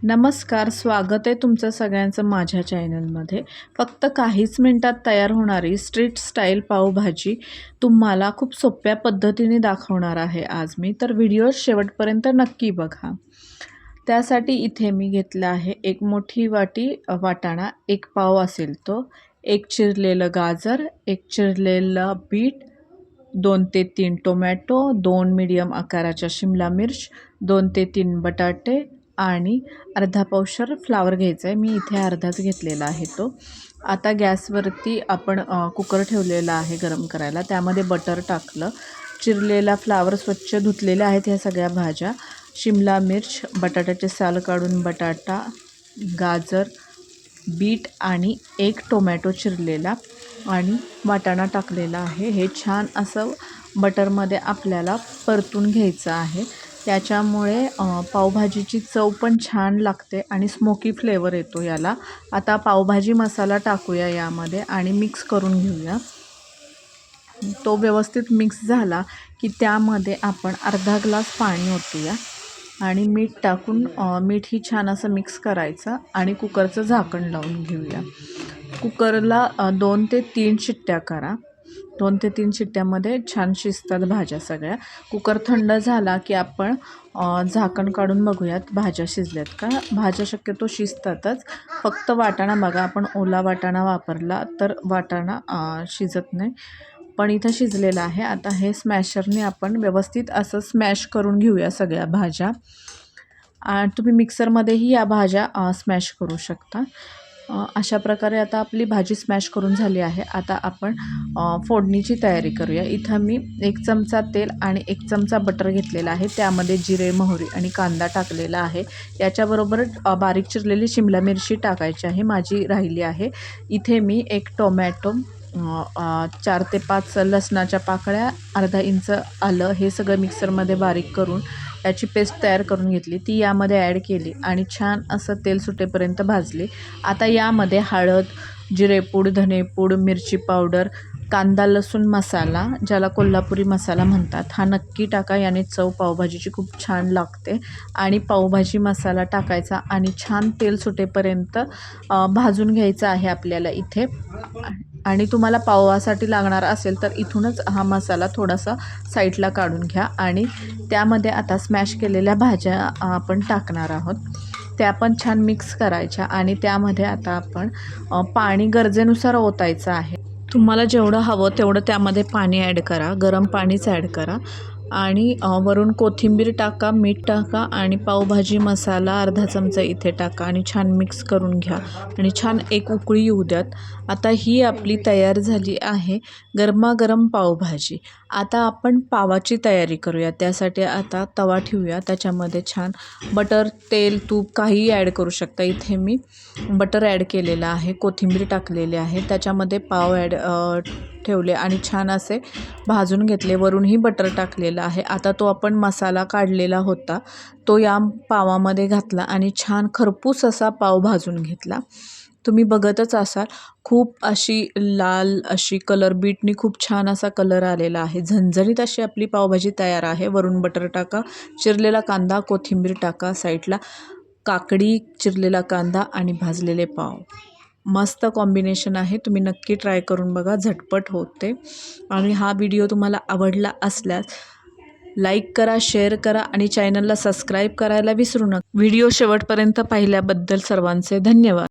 नमस्कार, स्वागत आहे तुमचं सगळ्यांचं माझ्या चॅनलमध्ये. फक्त काहीच मिनिटात तयार होणारी स्ट्रीट स्टाईल पावभाजी तुम्हाला खूप सोप्या पद्धतीने दाखवणार आहे आज मी. तर व्हिडिओ शेवटपर्यंत नक्की बघा. त्यासाठी इथे मी घेतला आहे एक मोठी वाटी वाटाणा, एक पाव असेल तो, एक चिरलेलं गाजर, एक चिरलेलं बीट, 2 ते 3 टोमॅटो, 2 मीडियम आकाराच्या शिमला मिर्च, 2 ते 3 बटाटे आणि अर्धा पावशर फ्लावर घ्यायचा आहे. मी इथे अर्धाच घेतलेला आहे तो. आता गॅसवरती आपण कुकर ठेवलेला आहे गरम करायला. त्यामध्ये बटर टाकलं. चिरलेला फ्लावर स्वच्छ धुतलेले आहेत ह्या सगळ्या भाज्या. शिमला मिर्च, बटाट्याचे साल काढून बटाटा, गाजर, बीट आणि एक टोमॅटो चिरलेला आणि वाटाणा टाकलेला आहे. हे छान असं बटरमध्ये आपल्याला परतून घ्यायचं आहे. त्याच्यामुळे पावभाजीची चव पण छान लागते आणि स्मोकी फ्लेवर येतो याला. आता पावभाजी मसाला टाकूया यामध्ये आणि मिक्स करून घेऊया. तो व्यवस्थित मिक्स झाला की त्यामध्ये आपण अर्धा ग्लास पाणी ओतूया आणि मीठ टाकून मीठही छान असं मिक्स करायचं आणि कुकरचं झाकण लावून घेऊया. कुकरला 2 ते 3 शिट्ट्या करा. 2 ते 3 शिट्ट्यामध्ये छान शिजतात भाज्या सगळ्या. कुकर थंड झाला की आपण झाकण काढून बघूयात भाज्या शिजल्यात का. भाज्या शक्यतो शिजतातच. फक्त वाटाणा बघा, आपण ओला वाटाणा वापरला तर वाटाणा शिजत नाही, पण इथं शिजलेलं आहे. आता हे स्मॅशरने आपण व्यवस्थित असं स्मॅश करून घेऊया सगळ्या भाज्या. तुम्ही मिक्सरमध्येही या भाज्या स्मॅश करू शकता. अशा प्रकारे आता आपली भाजी स्मॅश करून झाली आहे. आता आपण फोडणीची तयारी करूया. इथं मी 1 चमचा तेल आणि 1 चमचा बटर घेतलेला आहे. त्यामध्ये जिरे, मोहरी आणि कांदा टाकलेला आहे. याच्याबरोबर बारीक चिरलेली शिमला मिरची टाकायची आहे, माझी राहिली आहे. इथे मी 1 टोमॅटो, 4 ते 5 लसणाच्या पाकळ्या, अर्धा इंच आलं, हे सगळं मिक्सरमध्ये बारीक करून याची पेस्ट तयार करून घेतली. ती यामध्ये ॲड केली आणि छान असं तेल सुटेपर्यंत भाजली. आता यामध्ये हळद, जिरेपूड, धनेपूड, मिरची पावडर, कांदा लसूण मसाला, ज्याला कोल्हापुरी मसाला म्हणतात, हा नक्की टाका. याने चव पावभाजीची खूप छान लागते. आणि पावभाजी मसाला टाकायचा आणि छान तेल सुटेपर्यंत भाजून घ्यायचा आहे आपल्याला इथे. आणि तुम्हाला पावासाठी लागणार असेल तर इथूनच हा मसाला थोडासा साईडला काढून घ्या. आणि त्यामध्ये आता स्मॅश केलेल्या भाज्या आपण टाकणार आहोत. त्या पण छान मिक्स करायच्या आणि त्यामध्ये आता आपण पाणी गरजेनुसार ओतायचं आहे. तुम्हाला जेवढं हवं तेवढं त्यामध्ये पाणी ॲड करा. गरम पाणीच ॲड करा आणि वरून कोथिंबीर टाका, मीठ टाका आणि पावभाजी मसाला अर्धा चमचा इथे टाका आणि छान मिक्स करून घ्या आणि छान एक उकळी येऊ द्यात. आता ही आपली तयार झाली आहे गरमागरम पावभाजी. आता आपण पावाची तयारी करूया. त्यासाठी आता तवा ठेवूया. त्याच्यामध्ये छान बटर, तेल, तूप काहीही ॲड करू शकता. इथे मी बटर ॲड केलेलं आहे, कोथिंबीर टाकलेली आहे, त्याच्यामध्ये पाव ठेवले आणि छान असे भाजून घेतले. वरूनही बटर टाकलेलं आहे. आता तो आपण मसाला काढलेला होता तो या पावामध्ये घातला आणि छान खरपूस असा पाव भाजून घेतला. तुम्ही बघतच असाल, खूप अशी लाल अशी कलर, बीटनी खूप छान असा कलर आलेला आहे. झणझणीत अशी आपली पावभाजी तयार आहे. वरून बटर टाका, चिरलेला कांदा, कोथिंबीर टाका साईडला, काकडी, चिरलेला कांदा आणि भाजलेले पाव. मस्त कॉम्बिनेशन आहे. तुम्ही नक्की ट्राय करून बघा, झटपट होते. आणि हा व्हिडिओ तुम्हाला आवडला असल्यास लाईक करा, शेअर करा आणि चॅनलला सबस्क्राईब करायला विसरू नका. व्हिडिओ शेवटपर्यंत पाहिल्याबद्दल सर्वांचे धन्यवाद.